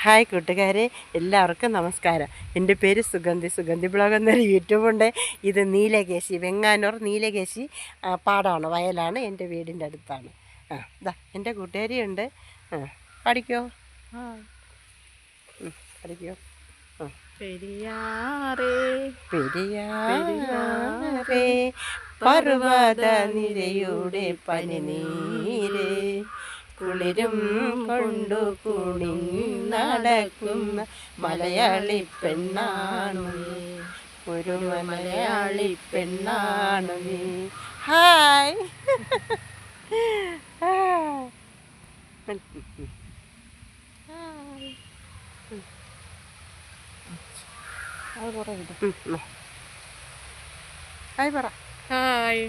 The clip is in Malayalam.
ഹായ് കൂട്ടുകാരെ, എല്ലാവർക്കും നമസ്കാരം. എൻ്റെ പേര് സുഗന്ധി ബ്ലോഗ് എന്നൊരു യൂട്യൂബുണ്ട്. ഇത് നീലകേശി, വെങ്ങാനൂർ നീലകേശി പാടമാണ്, വയലാണ്, എൻ്റെ വീടിൻ്റെ അടുത്താണ്. ഇതാ എൻ്റെ കൂട്ടുകാരിയുണ്ട്. പഠിക്കോ പഠിക്കോ പെരിയാറേ പെരിയാറേ പർവ്വത നിരയുടെ പനിനീരേ, കുളിരും കൊണ്ടു കൂടി നടക്കുന്ന മലയാളി പെണ്ണാണു നീ, ഒരു മലയാളി പെണ്ണാണു നീ. ഹായ് ഹായ് പറ. ഹായ്.